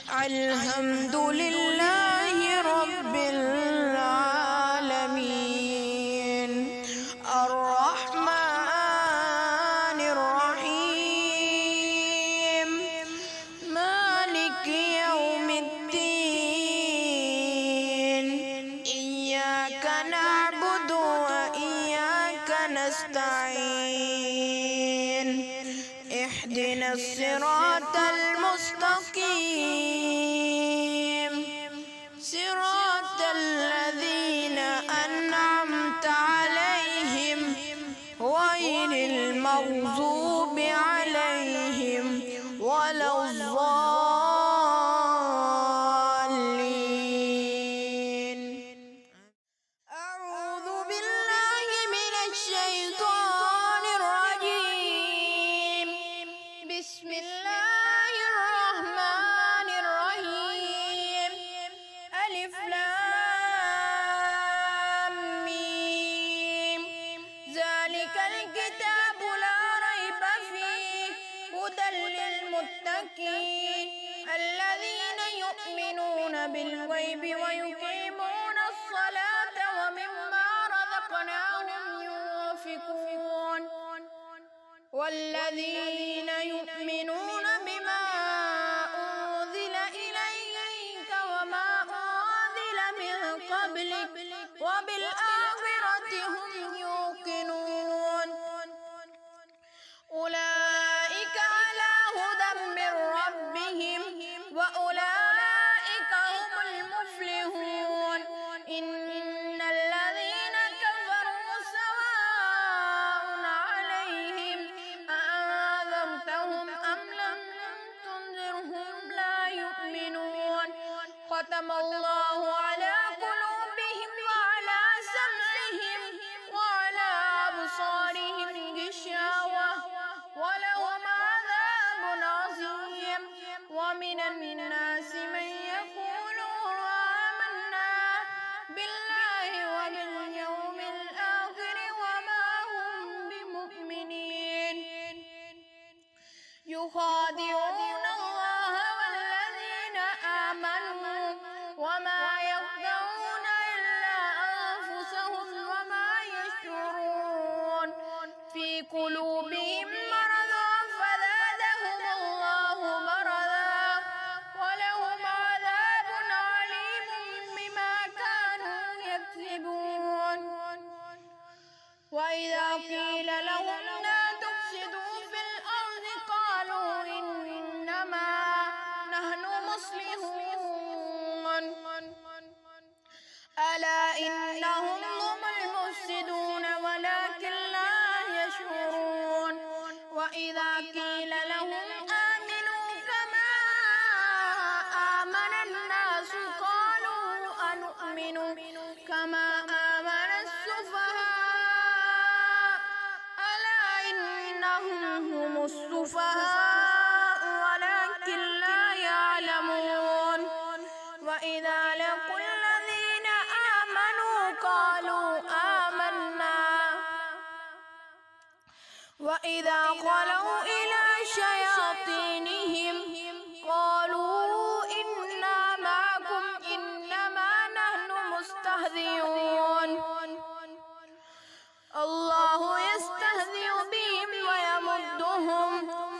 الحمد لله رب العالمين الرحمن الرحيم مالك يوم الدين إياك نعبد وإياك نستعين اهدنا الصراط المستقيم صراط الذين أنعمت عليهم غير المغضوب عليهم ولا الضالين. أعوذ بالله من الشيطان الرجيم. بسم الله الرحمن الرحيم. ألف لام ميم. ذلك الكتاب لا ريب فيه هدى للمتقين الذين يؤمنون بالغيب ويقيمون الصلاة ومما رزقناهم ينفقون والذين يؤمنون بما أنزل إليك وما أنزل من قبلك وبالآخرة هم يوقنون أولئك على هدى من ربهم وأولئك هم المفلحون. إن الذين كفروا سواء عليهم أأنذرتهم أم لم تنذرهم لا يؤمنون. ختم الله على قلوبهم وعلى سمعهم وعلى أبصارهم غشاوة ولهم عذاب عظيم. ومن الناس من يقول آمنا بالله وباليوم الآخر وما هم بمؤمنين يخادعون الله والذين آمنوا وما يخدعون إلا أنفسهم وما يشعرون. في قلوبهم مرض فزادهم الله مرضا ولهم عذاب عليم بما كانوا يكذبون. وإذا قيل لهم لا تفسدوا في الأرض قالوا إنما نحن مصلحون ألا إنهم هم المفسدون ولكن لا يشعرون. وإذا قيل لهم آمنوا كما آمن الناس قالوا أنؤمن كما آمن السفهاء ألا إنهم هم السفهاء ولكن لا يعلمون. وإذا لقوا الذين آمنوا قالوا آمنا وإذا خلوا إلى شياطينهم قالوا إنا معكم إنما نحن مستهزئون. الله يستهزئ بهم ويمدهم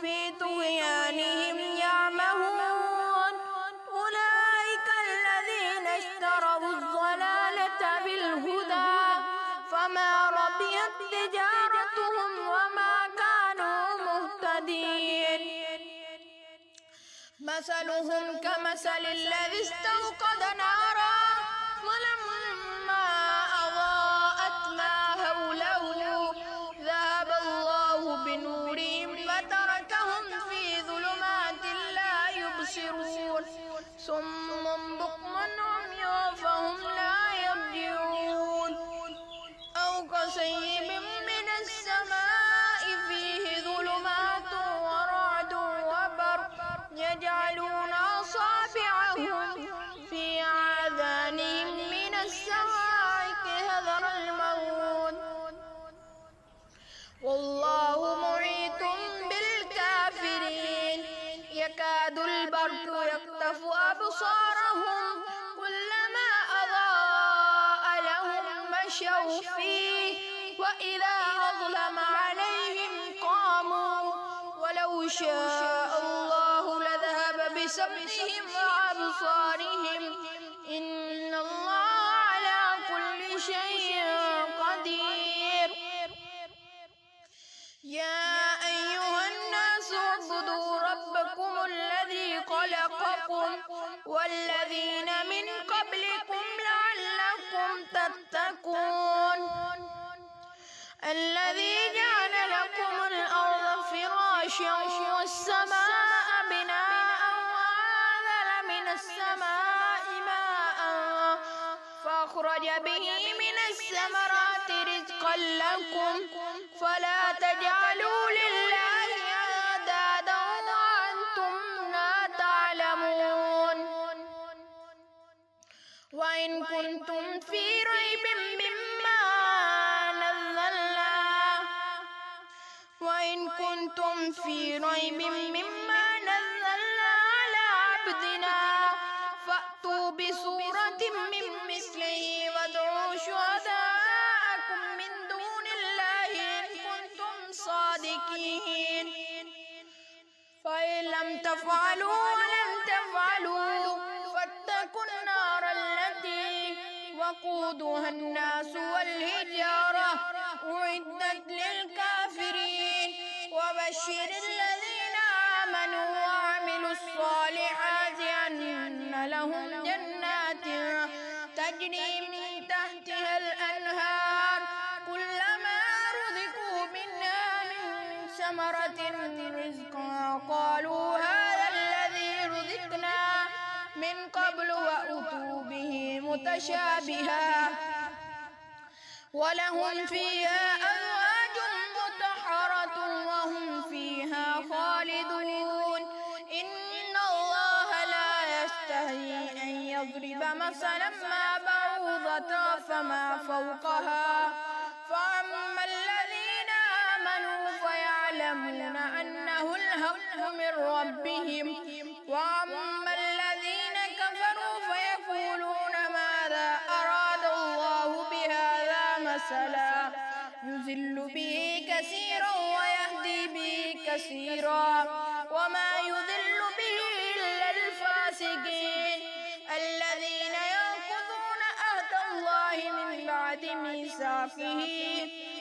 في طغيانهم يعمهون. أولئك الذين اشتروا الضلالة بالهدى فما ربحت تجارتهم وما كانوا مهتدين. مثلهم كمثل الذي استوقد نارا فلما أضاءت ما حوله ذهب الله بنورهم وتركهم في ظلمات لا يبصرون صم بكم عمي فهم لا يرجعون. أو كصيب من السماء فيه ظلمات ورعد وبرق يجعلون أصابعهم في آذانهم من الصواعق حذر الموت والله محيط بالكافرين. يكاد البرق تخطف أبصارهم كلما أضاء لهم مشوا فيه وإذا أظلم عليهم قاموا ولو شاء الله لذهب بسمعهم وأبصارهم إن الله على كل شيء قدير. يا أيها الناس اعبدوا ربكم الذي خلقكم والذين من قبلكم لعلكم تتقون الذي جعل لكم الأرض فراشا والسماء بناء وأنزل من السماء ماء فأخرج به من الثمرات رزقا لكم فلا تجعلوا لله أندادا وأنتم لا تعلمون. وإن كنتم في ريب مما نزلنا على عبدنا فأتوا بسورة من مثله وادعوا شهداءكم من دون الله إن كنتم صادقين فإن لم تفعلوا ولن تفعلوا فاتقوا النار التي وقودها الناس والحجارة أعدت للكافرين. وبشر الذين آمنوا وعملوا الصالحات أن لهم جنات تجري من تحتها الأنهار كلما رزقوا منها من ثمرة رزقا قالوا هذا الذي رزقنا من قبل وأتوا به متشابها ولهم فيها أزواج مطهرة وهم فيها خالدون. إن الله لا يستحيي أن يضرب مثلا ما بعوضة فما فوقها فأما الذين آمنوا فيعلمون أنه الحق من ربهم وأما الذين كفروا فيقولون ماذا أراد الله بهذا مثلا يضل به كثيرا ويهدي به كثيرا وما يضل به إلا الفاسقين الذين ينقضون عهد الله من بعد ميثاقه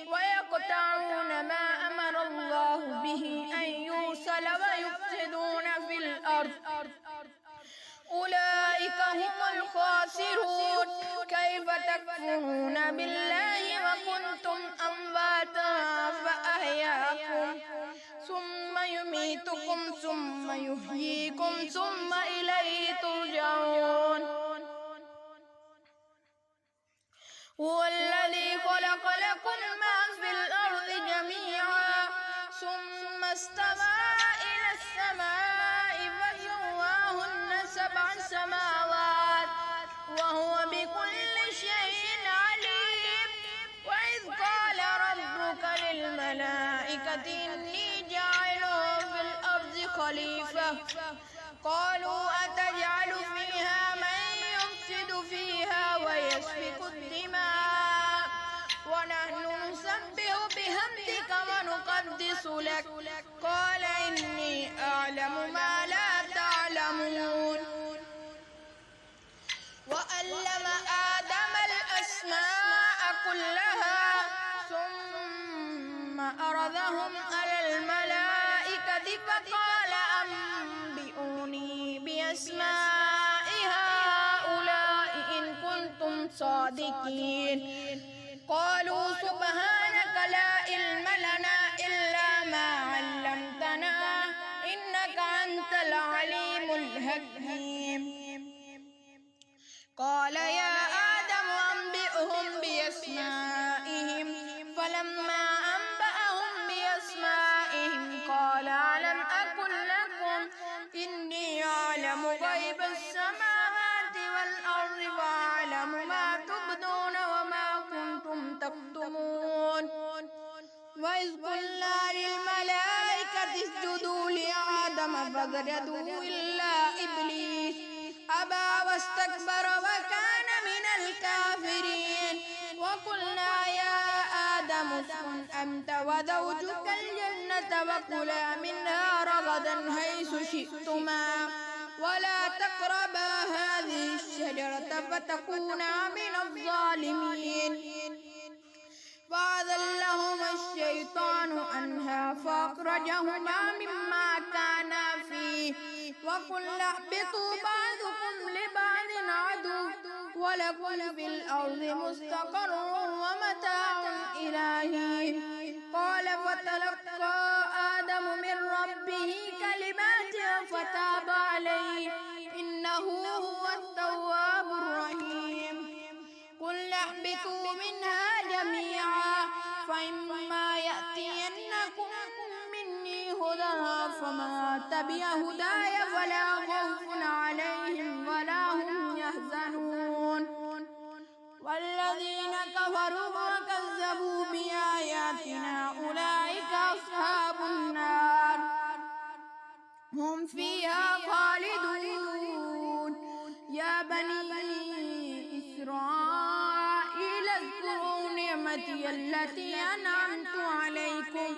ويقطعون ما أمر الله به أن يوصل ويفسدون في الأرض أولئك هم الخاسرون. كيف تكفرون بالله وكنتم أمواتا فأحياكم ثم يميتكم ثم يحييكم ثم إليه ترجعون. هو الذي خلق لكم ما في الأرض جميعا ثم استوى إلى السماء فسواهن 7 سماوات وهو بكل شيء عليم. وإذ قال ربك للملائكة إني جاعل في الأرض خليفة قالوا أتجعل فيها من يفسد فيها ويسفك الدماء ونحن نسبح بحمدك ونقدس لك قال إني أعلم ما لا تعلمون. وعلم آدم الأسماء كلها ثم عرضهم على الملائكة فقال أنبئوني بأسماء هؤلاء إن كنتم صادقين. قالوا سبحانك لا علم لنا إلا ما علمتنا إنك أنت العليم الحكيم. قال يا آدم أنبئهم بأسمائهم فلما أنبأهم بأسمائهم قال ألم أقل لكم إني أعلم غيب السماوات والأرض وأعلم ما تبدون وما كنتم تكتمون. وإذ قلنا للملائكة اسجدوا لآدم فسجدوا إلا إبليس وزوجك الجنة وكلا منها رغدا حيث شئتما ولا تقربا هذه الشجرة فتكونا من الظالمين. فأزلهما الشيطان عنها فأخرجهما مما كانا فيه وقلنا اهبطوا بعضكم لبعض عدو ولكم في الأرض مستقر ومتاع إلى حين. قال فتلقى آدم من ربه كلمات فتاب عليه إنه هو التواب الرحيم. قلنا اهبطوا منها جميعا فإما يأتينكم مني هدى فمن تبع هداي فلا خوف عليهم ولا هم يحزنون. والذين كفروا وكذبوا بآياتنا أولئك أصحاب النار هم فيها خالدون. يا بني إسرائيل اذكروا نعمتي التي أنعمت عليكم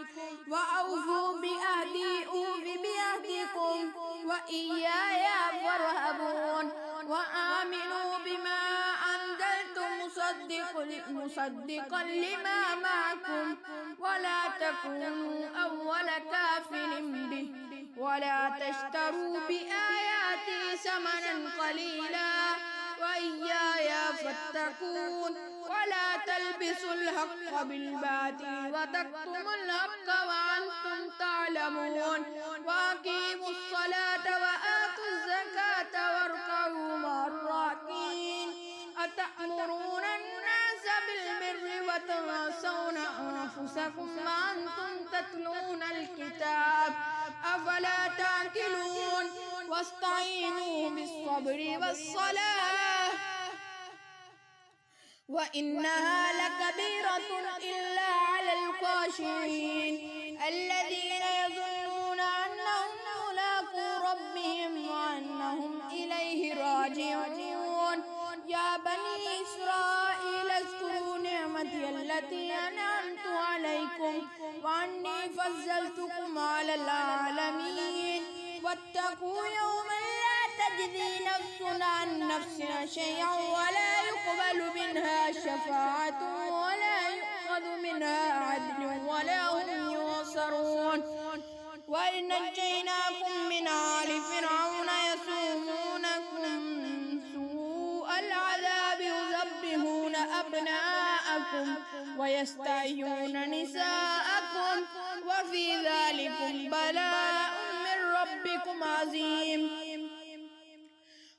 وأوفوا بعهدي أوف بعهدكم وإياي فارهبون. وآمنوا بما أنزلت مصدقا لما معكم ولا تكونوا أول كافر به ولا تشتروا بآياتي ثمنا قليلا وإياي فاتقون. ولا تلبسوا الحق بالباطل وتكتموا الحق وأنتم تعلمون. وأقيموا الصلاة وآتوا الزكاة واركعوا مع الراكعين. أتأمرون الناس بالبر وتنسون أنفسكم وأنتم تتلون الكتاب أفلا تعقلون. واستعينوا بالصبر والصلاة وإنها لكبيرة إلا على الخاشعين الذين يظنون أنهم ملاقو ربهم وأنهم إليه راجعون. يا بني إسرائيل اذكروا نعمتي التي أنعمت عليكم وأني فضلتكم على العالمين. واتقوا يوما لا تجزي نفس عن نفس شيئا ولا يقبل منها شفاعة ولا يؤخذ منها عدل ولا هم ينصرون. وإذ نجيناكم من آل فرعون يسومونكم سوء العذاب يذبحون أبناءكم ويستحيون نساءكم وفي ذلكم بلاء من ربكم عظيم.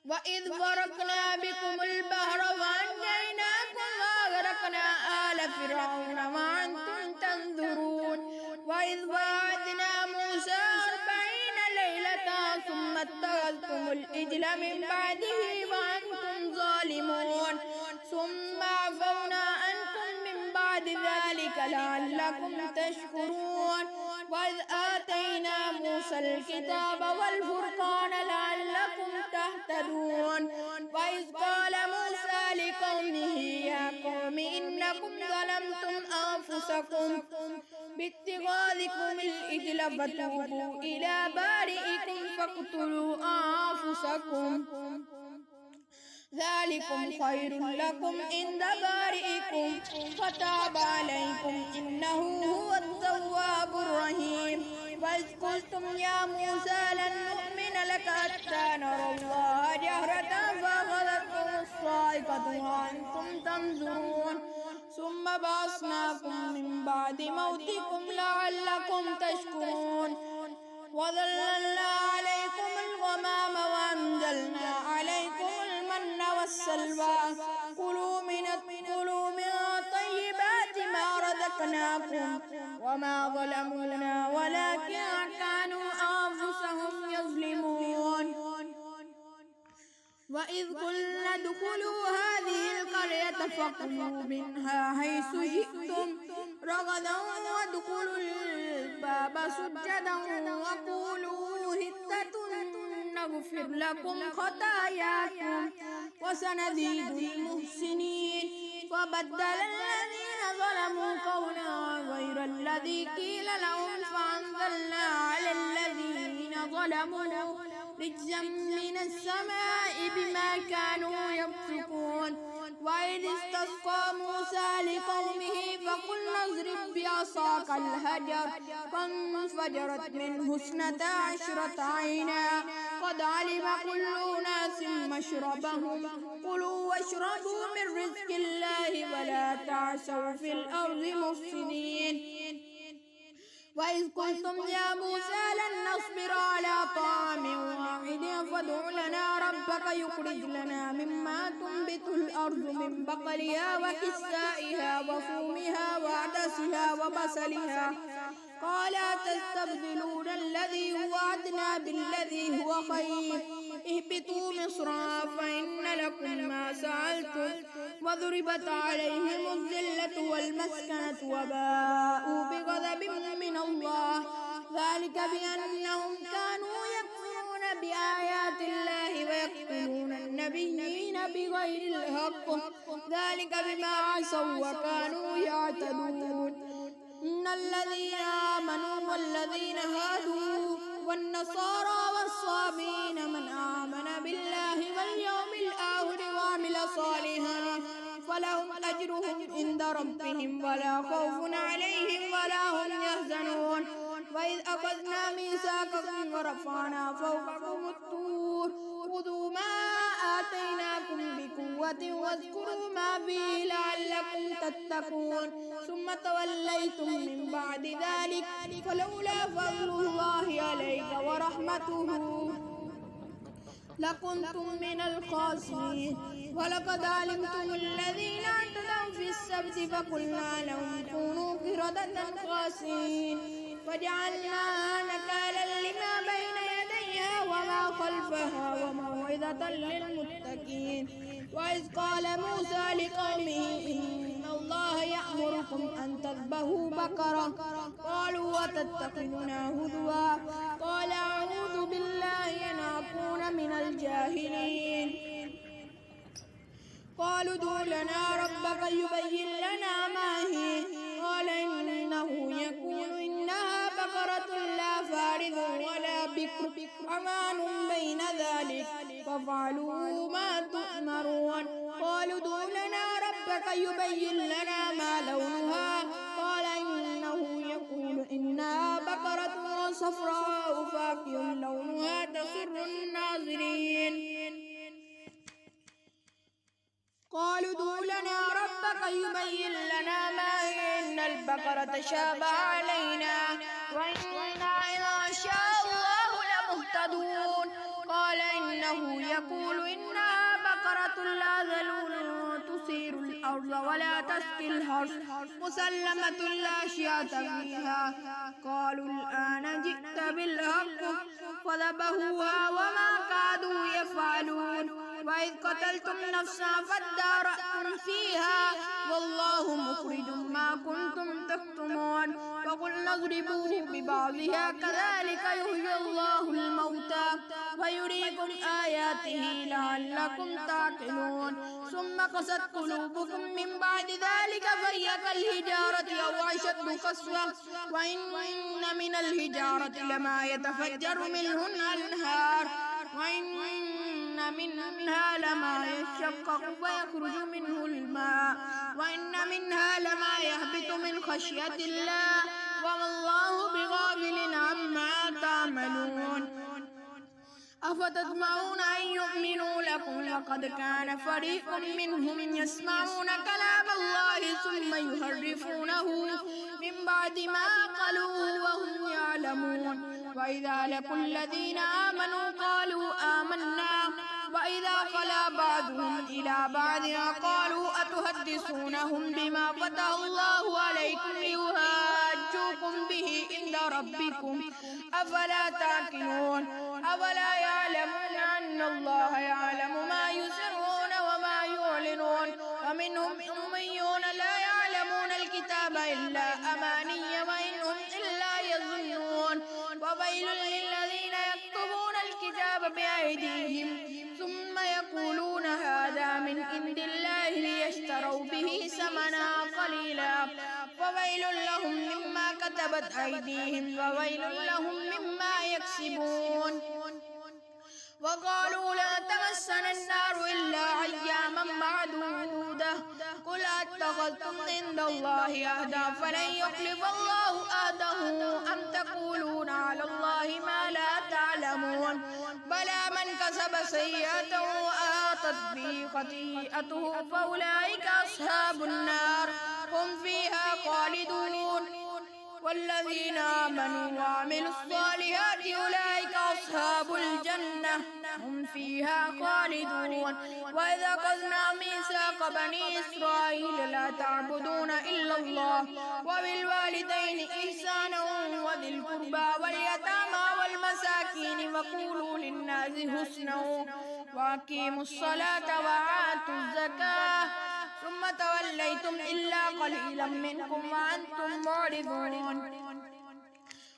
وإذ فرقنا بكم البحر فأنجيناكم وأغرقنا آل فرعون وأنتم تنظرون. وإذ وعدنا موسى 40 ليلة ثم اتخذتم العجل من بعده وأنتم ظالمون ثم عفونا عنكم من بعد ذلك لعلكم تشكرون. وإذ آتينا موسى الكتاب والفرقان لعلكم تهتدون. وإذ قال موسى لقومه يا قوم إنكم ظلمتم أنفسكم باتخاذكم العجل فتوبوا إلى بارئكم فاقتلوا أنفسكم ذلكم خير لكم عند بارئكم فتاب عليكم إنه هو التواب الرحيم. وإذ قلتم يا موسى لن نؤمن لك حتى نرى الله جهرة فأخذتكم الصاعقة وأنتم تنظرون ثم بعثناكم من بعد موتكم لعلكم تشكرون. وظللنا عليكم الغمام وأنزلنا عليكم المن والسلوى كلوا من طيبات ما رزقناكم وما ظلمونا ولكن كانوا أنفسهم يظلمون. وإذ قلنا ادخلوا هذه القرية فكلوا منها حيث شئتم رغدا وادخلوا الباب سجدا وقولوا حطة نغفر لكم خطاياكم وسنزيد المحسنين. فبدل الذين ظلموا قولا غير الذي قيل لهم فأنزلنا على الذين ظلموا رجزا من السماء بما كانوا يفسقون. وإذ استسقى موسى لقومه فقلنا اضرب بعصاك الحجر فانفجرت منه 12 عينا قد علم كل أناس مشربهم كلوا واشربوا من رزق الله ولا تعثوا في الأرض مفسدين. وإذ قلتم يا موسى لن نصبر على طعام واحد فادع لنا ربك يخرج لنا مما تنبت الأرض من بقلها وكسائها وفومها وعدسها وبصلها قال تستبدلون الذي هو أدنى بالذي هو خير اهبطوا مصرا فإن لكم ما سألتم وضربت عليهم الذلة والمسكنة وباءوا بغضب من الله ذلك بأنهم كانوا يكفرون بآيات الله ويقتلون النبيين بغير الحق ذلك بما عصوا وكانوا يعتدون. إن الذين آمنوا والذين هادوا والنصارى والصابين من آمن بالله واليوم الآخر وعمل صالحا فلهم أجرهم عند ربهم ولا خوف عليهم ولا هم يحزنون. وإذ أخذنا ميثاقكم ورفعنا فوقكم الطور خذوا ما آتيناكم بقوة واذكروا ما فيه لعلكم تتقون ثم توليتم من بعد ذلك فلولا فضل الله عليك ورحمته لكنتم من الخاسرين. ولقد علمتم الذين اعتدوا في السبت فقلنا لهم كونوا قردة خاسئين فجعلناها نكالا لما بين يديها وما خلفها وموعظة للمتقين. وإذ قال موسى لقومه إن الله يأمركم أن تذبحوا بقرة قالوا وتتخذنا هزوا قال أعوذ بالله أن أكون من الجاهلين. قالوا ادع لنا ربك يبين لنا ما هي قال إنه يقول إنها بقرة لا فارض ولا بكر عوان بين ذلك فافعلوا ما تؤمرون. قالوا ادع لنا ربك يبين لنا ما لونها قال إنه يقول إنها بقرة صفراء فاقع لونها تسر الناظرين. قالوا ادع لنا ربك يبين لنا ما هي إن البقرة شاب علينا وإنا إن شاء الله لمهتدون. قال إنه يقول إنها بقرة لا ذلول تثير الأرض ولا تسقي الحرث مسلمة لا شياة فيها. قالوا الآن جئت بالحق فذبحوها وما كادوا يفعلون. وإذ قتلتم نفسا فادارأتم فيها والله مخرج ما كنتم تكتمون. فقلنا اضربوه ببعضها كذلك يحيي الله الموتى ويريكم آياته لعلكم تعقلون. ثم قست قلوبكم من بعد ذلك فهي كالحجارة أو أشد قسوة وإن من الحجارة لما يتفجر منه الأنهار وإن منها لما يشقق ويخرج منه الماء وإن منها لما يهبط من خشية الله وما الله بغافل عما تعملون. أفتطمعون أن يؤمنوا لكم وقد كان فريق منهم يسمعون كلام الله ثم يحرفونه من بعد ما قالوه وهم يعلمون. وإذا لقوا الذين آمنوا قالوا آمنا وإذا خلا بعضهم إلى بعض قالوا أتحدثونهم بما فتح الله عليكم ليحاجوكم به عند ربكم أفلا تعقلون. أولا يعلمون أن الله يعلم ما يسرون وما يعلنون ومنهم أميون لا يعلمون الكتاب إلا أماني وإنهم إلا يظنون. وويل للذين يكتبون الكتاب بأيديهم ثم يقولون هذا من عند الله ليشتروا به فويل لهم مما كتبت أيديهم وويل لهم مما يكسبون. وقالوا لا تمسنا النار إلا أياما معدودة قل أتخذتم عند الله عهدا فلن يخلف الله عهده أم تقولون على الله ما لا تعلمون. بلى من كسب سيئة وأحاطت به خطيئته فأولئك أصحاب النار هم فيها خالدون. والذين آمنوا وعملوا الصالحات أولئك أصحاب الجنة هم فيها خالدون. وإذا أخذنا ميثاق بني إسرائيل لا تعبدون إلا الله وبالوالدين إحسانا وذي القربى واليتامى والمساكين وقولوا للناس حسنا وأقيموا الصلاة وآتوا الزكاة ثم توليتم إلا قليلا منكم وأنتم معرضون.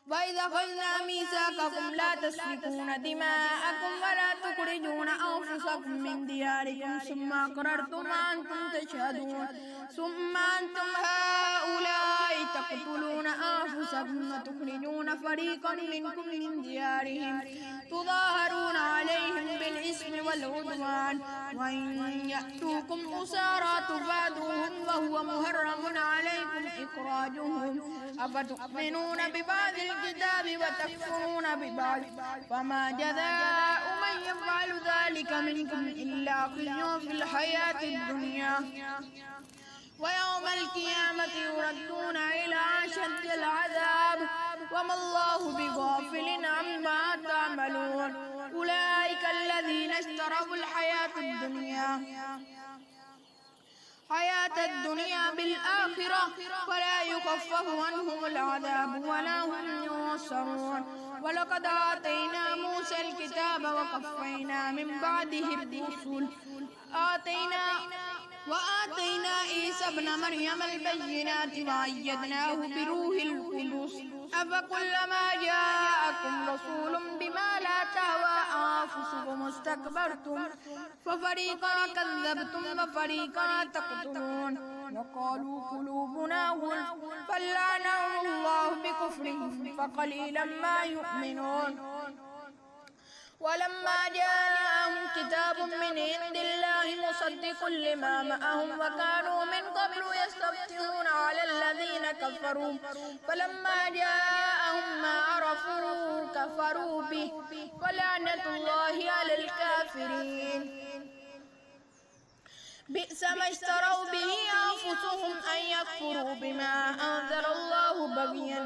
وإذا أخذنا ميثاقكم لا تسفكون دماءكم ولا تخرجون أنفسكم من دياركم ثم أقررتم وأنتم تشهدون. ثم أنتم هؤلاء تقتلون أنفسكم وتخرجون فريقا منكم من ديارهم تظاهرون عليهم بالإثم والعدوان وإن يأتوكم أسارى تفادوهم وهو محرم عليكم إخراجهم. أفتؤمنون ببعض الكتاب وتكفرون ببعض فما جزاء من يفعل ذلك منكم إلا خزي في الحياة الدنيا ويوم القيامة يردون إلى أشد العذاب وما الله بغافل عما تعملون. أولئك الذين اشتروا الحياة الدنيا بالآخرة فلا يخفف عنهم العذاب ولا هم ينصرون. ولقد آتينا موسى الكتاب وقفينا من بعده الرسل وآتينا عيسى ابن مريم البينات وأيدناه بروح القدس أفكلما جاءكم رسول بما لا تهوى أنفسكم استكبرتم ففريقا كذبتم وفريقا تقتلون. وقالوا قلوبنا غلف بل لعنهم الله بكفرهم فقليلا ما يؤمنون. ولما جاءهم كتاب من عند الله مصدق لما معهم وكانوا من قبل يستفتحون على الذين كفروا فلما جاءهم ما عرفوا كفروا به فلعنة الله على الكافرين. بئس ما اشتروا به أنفسهم أن يكفروا بما أنزل الله بغيا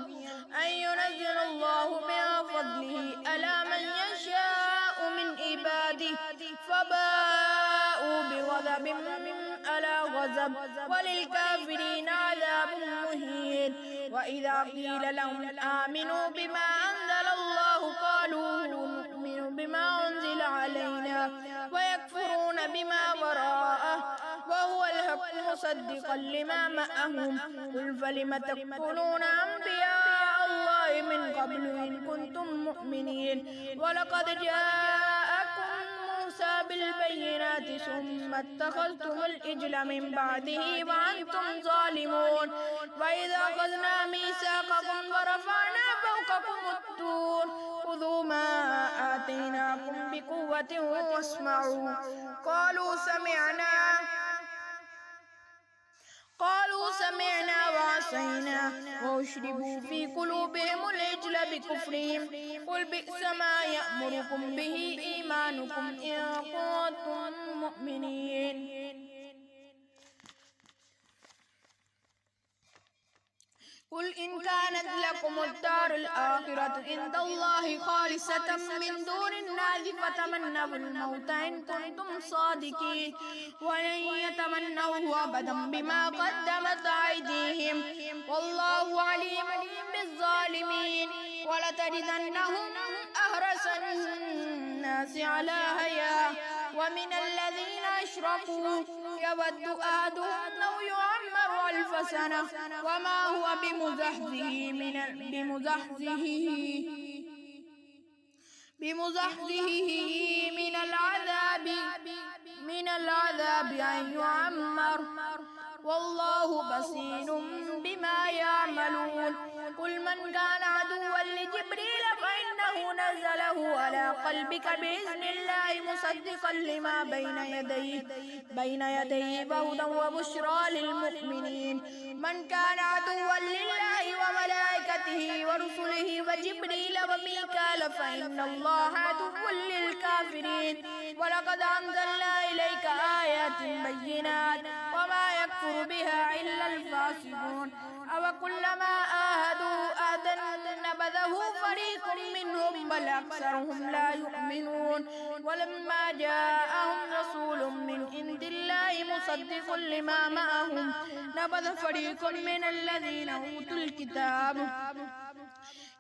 أن ينزل الله من فضله على من يشاء من عباده فباءوا بغضب على غضب وللكافرين عذاب مهين. وإذا قيل لهم آمنوا بما أنزل الله قالوا نؤمن بما أنزل علينا ويكفرون بما وراءه وهو الحق مصدقا لما معهم قل فلم تقتلون أنبياء الله من قبل إن كنتم مؤمنين. ولقد جاءكم موسى بالبينات ثم اتخذتم العجل من بعده وأنتم ظالمون. وإذا أخذنا ميثاقكم ورفعنا فوقكم الطور خذوا ما آتيناكم بقوة واسمعوا قالوا سمعنا وعصينا وأشربوا في قلوبهم العجل بكفرهم قل بئس ما يأمركم به إيمانكم إن كنتم مؤمنين. قل إن كانت لكم الدار الآخرة عند الله خالصة من دون الناس فتمنوا الموت إن كنتم صادقين ولن يتمنوه أبدا بما قدمت أيديهم والله عليم بالظالمين. ولتجدنهم أحرص الناس على حياة ومن الذين أشركوا يود أحدهم لو يعمر 1000 سنة وما هو بمزحزحه من العذاب أن يعمر والله بصير بما يعملون قل من كان عدوا لجبريل فإنه نزله على قلبك بإذن الله مصدقا لما بين يديه فهدى وبشرى للمؤمنين من كان عدوا لله وملائكته ورسله وجبريل وميكال فإن الله عدو للكافرين ولقد أنزلنا إليك آيات بينات وما يكفر بها إلا الفاسقون أوكلما آهدوا آدا نبذه فريق منهم بل أكثرهم لا يؤمنون ولما جاءهم رسول من عند الله مصدق لما معهم نبذ فريق من الذين أوتوا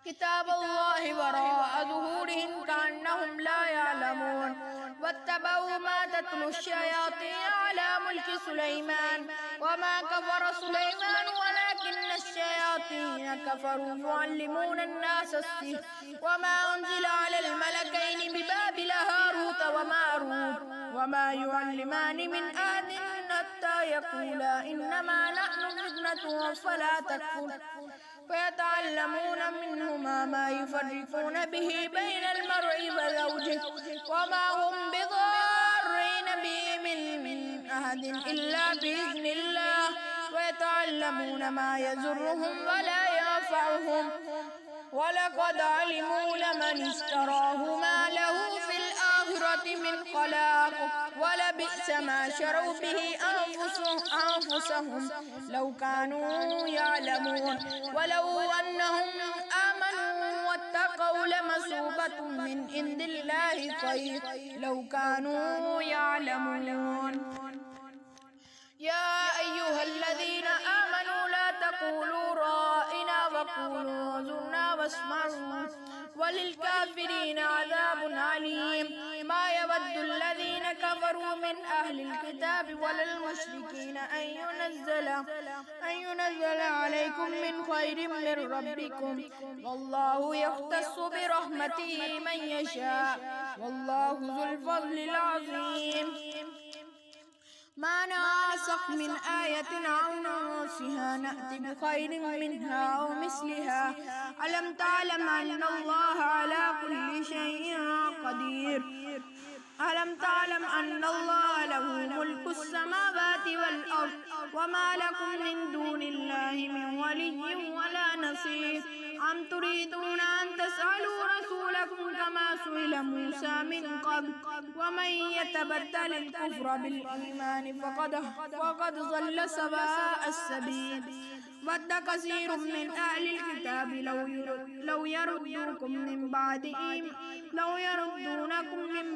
كتاب الله وراء ظهورهم كأنهم لا يعلمون واتبعوا ما تتلو الشياطين على ملك سليمان وما كفر سليمان ولكن الشياطين كفروا يعلمون الناس السحر وما أنزل على الملكين ببابل هاروت وماروت وما يعلمان من أحد حتى يقولا إنما نحن فتنة فلا تكفر فيتعلمون منهما ما يفرقون به بين المرء وزوجه وما هم بضارين به من أحد إلا بإذن الله ويتعلمون ما يضرهم ولا ينفعهم ولقد علموا لمن اشتراه ما له في الآخرة من خلاق ولبئس ما شروا به أنفسهم لو كانوا يعلمون ولو أنهم آمنوا واتقوا لمثوبة من عند الله خير لو كانوا يعلمون يا أيها الذين آمنوا لا تقولوا رائنا وقولوا انظرنا واسمعوا وللكافرين عذاب عليم ما يود الذين كفروا من أهل الكتاب ولا المشركين أن ينزل عليكم من خير من ربكم والله يختص برحمته من يشاء والله ذو الفضل العظيم ما ناسخ من آية أو ننسها نأتي بخير منها أو مثلها ألم تعلم أن الله على كل شيء قدير ألم تعلم أن الله له ملك السماوات والأرض وما لكم من دون الله من ولي ولا نصير أم تريدون أن تسألوا رسولكم كما سئل موسى من قبل ومن يتبدل الكفر بالإيمان فقد ضل سواء السبيل ود كثير من أهل الكتاب لو يردونكم من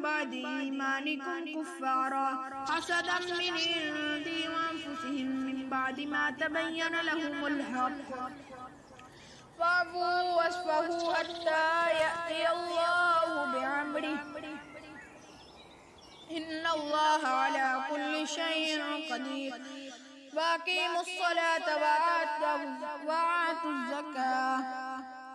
بعد إيمانكم كفارا حسدا من عند أنفسهم من بعد ما تبين لهم الحق فاعفوا واصفحوا حتى يأتي الله بأمره إن الله على كل شيء قدير وأقيموا الصلاة وآتوا الزكاة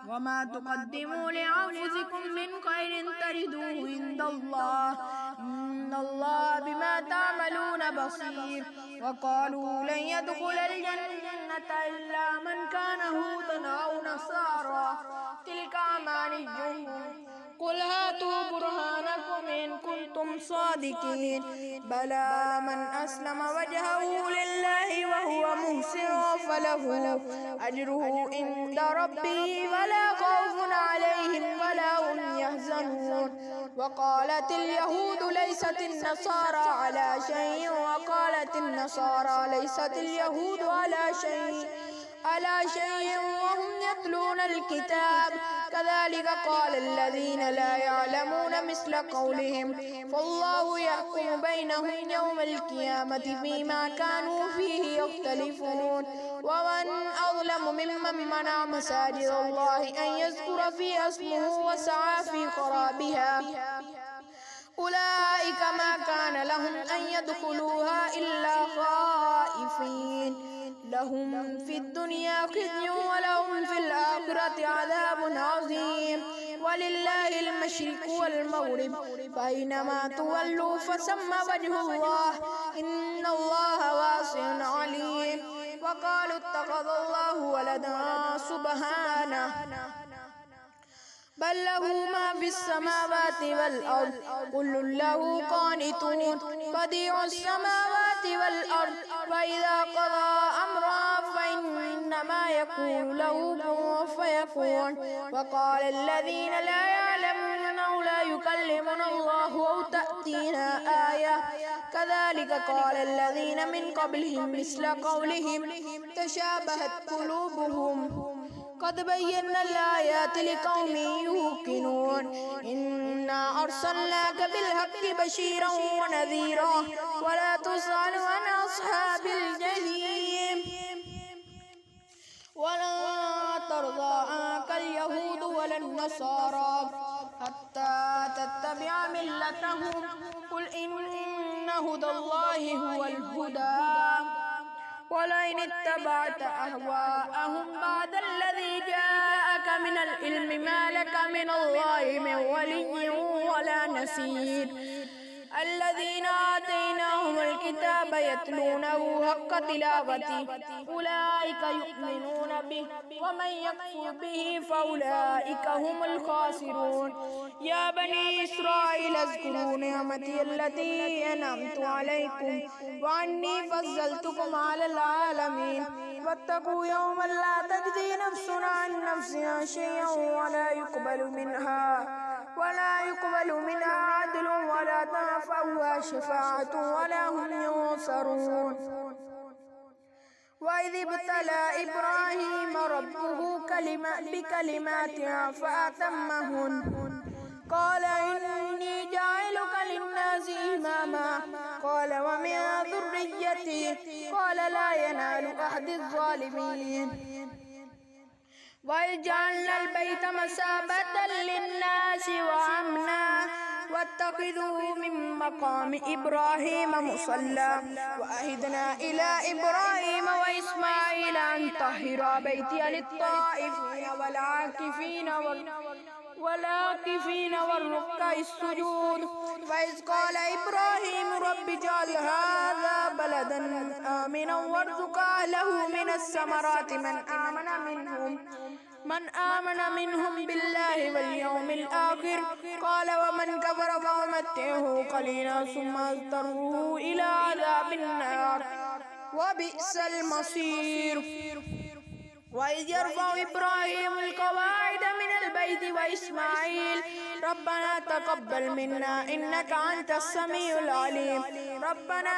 وما تقدموا لأنفسكم من خير تجدوه عند الله إن الله بما تعملون بصير وقالوا لن يدخل الجنة إلا من كان هودا أو نصارى تلك أمانيهم قل هاتوا برهانكم إن كنتم صادقين بلى من أسلم وجهه لله وهو محسن فله أجره عند ربه ولا خوف عليهم ولا هم يحزنون وقالت اليهود ليست النصارى على شيء وقالت النصارى ليست اليهود على شيء وهم يتلون الكتاب كذلك قال الذين لا يعلمون مثل قولهم فالله يحكم بينهم يوم القيامة فيما كانوا فيه يختلفون ومن أظلم ممن منع مساجد الله أن يذكر فيها اسمه وسعى في خرابها أولئك ما كان لهم أن يدخلوها إلا خائفين لهم في الدنيا خزي ولهم في الآخرة عذاب عظيم ولله المشرق والمغرب فأينما تولوا فثم وجه الله إن الله واسع عليم وقالوا اتخذ الله ولدا سبحانه بل له ما في السماوات والأرض كل له قانتون بديع السماوات والأرض فإذا قضى أمرا فإنما يقول له كن فيكون. وقال الذين لا يعلمون لا يكلمنا الله أو تأتينا آية كذلك قال الذين من قبلهم مثل قولهم تشابهت قلوبهم قد بينا الآيات لقوم يوقنون إنا أرسلناك بالحق بشيرا ونذيرا ولا تسأل عن أصحاب الجحيم ولا ترضى عنك اليهود ولا النصارى حتى تتبع ملتهم قل إن هدى الله هو الهدى ولئن اتبعت أهواءهم بعد الذي جاءك من العلم ما لك من الله من ولي ولا نصير. الذين آتيناهم الكتاب يتلونه حق تلاوته أولئك يؤمنون به ومن يكفر به فأولئك هم الخاسرون. يا بني إسرائيل اذكروا نعمتي التي أنعمت عليكم وأني فضلتكم على العالمين واتقوا يوما لا تجزي نفس عن نفسها شيئا ولا يقبل منها عدل ولا تنفعها شفاعة ولا هم ينصرون. وإذ ابتلى إبراهيم ربه بكلمات فأتمهن قال إني جاعلك للناس إماما قال ومن ذريتي قال لا ينال أحد الظالمين. وإذ جعلنا البيت مثابة للناس وأمنا واتخذوا من مقام إبراهيم مصلى وعهدنا إلى إبراهيم وإسماعيل أن طهرا بيتي للطائفين والعاكفين والركع السجود. وإذ قال إبراهيم رب اجعل هذا بلدا آمنا وارزق أهله من الثمرات من آمن منهم بالله واليوم الآخر قال ومن كفر فأمتعه قليلا ثم أضطره إلى عذاب النار وبئس المصير. وإذ يرفع إبراهيم القواعد من البيت وإسماعيل ربنا تقبل منا إنك أنت السميع العليم ربنا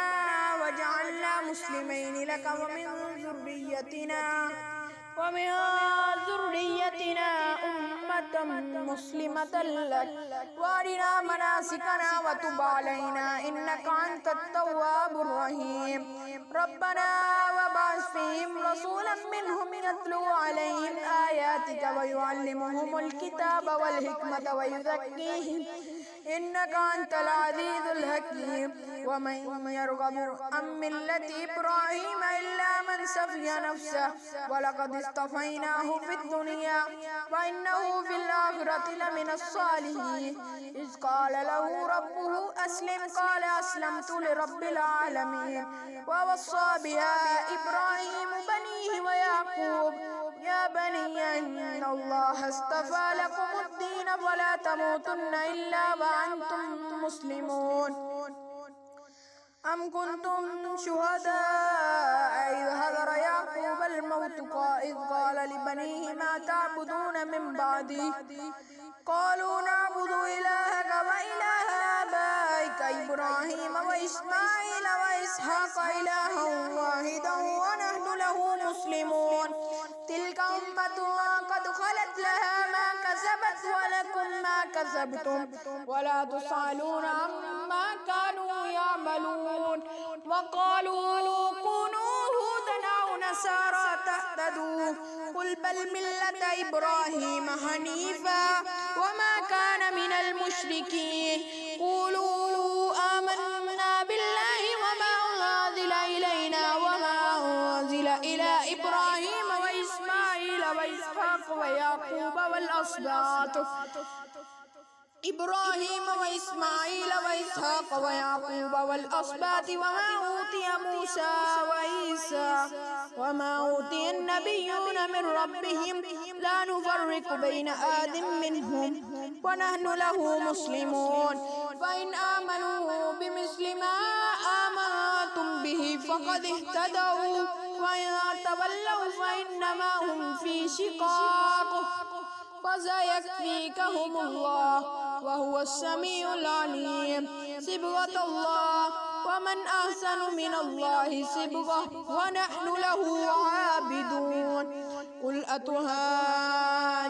واجعلنا مسلمين لك ومن ذريتنا أمة مسلمة لك وارنا مناسكنا وتب علينا إنك أنت التواب الرحيم. ربنا وبعث فيهم رسولا منهم يتلو عليهم آياتك ويعلمهم الكتاب والحكمة ويزكيهم إنك أنت العزيز الحكيم. ومن يرغب عن ملة إبراهيم إلا من سفي نفسه ولقد اصطفيناه في الدنيا وإنه في الآخرة لمن الصالحين. إذ قال له ربه أسلم قال أسلمت لرب العالمين. ووصى بها إبراهيم بنيه ويعقوب يا بني إن الله اصطفى لكم الدين فلا تموتن إلا وأنتم مسلمون. أم كنتم شهداء إذ حضر يعقوب الموت إذ قال لبنيه ما تعبدون من بعدي قالوا نعبد إلهك وإله آبائك إبراهيم وإسماعيل وإسحاق إلها واحدا ونحن له مسلمون. تلك أمة قد خلت لها ما كسبت ولكم ما كسبتم ولا تسألون عما كانوا يعملون. وقالوا كونوا هودا أو نصارى تهتدوا قل بل ملة إبراهيم حنيفا وما كان من المشركين. قولوا آمنا بالله وما أنزل إلينا وما أنزل إلى إبراهيم وإسماعيل وإسحاق ويعقوب والأسباط إبراهيم وإسماعيل وإسحاق ويعقوب والأسباط وما أوتي موسى وعيسى وما أوتي النبيون من ربهم لا نفرق بين أحد منهم ونحن له مسلمون فإن آمنوا بمثل ما آمنتم به فقد اهتدوا وإن تولوا فإنما هم في شقاق فسيكفيكهم الله وهو السميع العليم صبغة الله ومن أحسن من الله صبغة ونحن له عابدون قل أتهاجوننا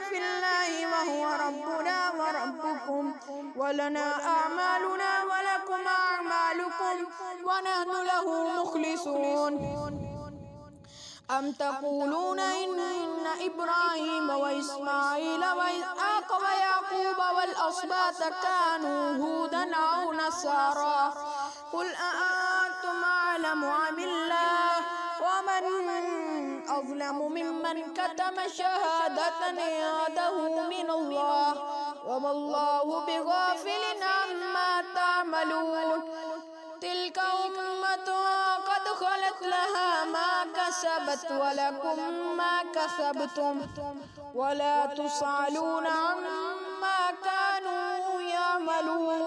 في الله وهو ربنا وربكم ولنا أعمالنا ولكم أعمالكم ونحن له مخلصون أم تقولون إن إبراهيم وإسماعيل وإسحاق ويعقوب والأسباط كانوا هودا أو نصارى قل أأنتم أعلم أم الله ومن أظلم ممن كتم شهادة عنده من الله وما الله بغافل عما تعملون تلك أمة قد خلت لها ما كسبت ولكم ما كسبتم ولا تسألون عما كانوا يعملون.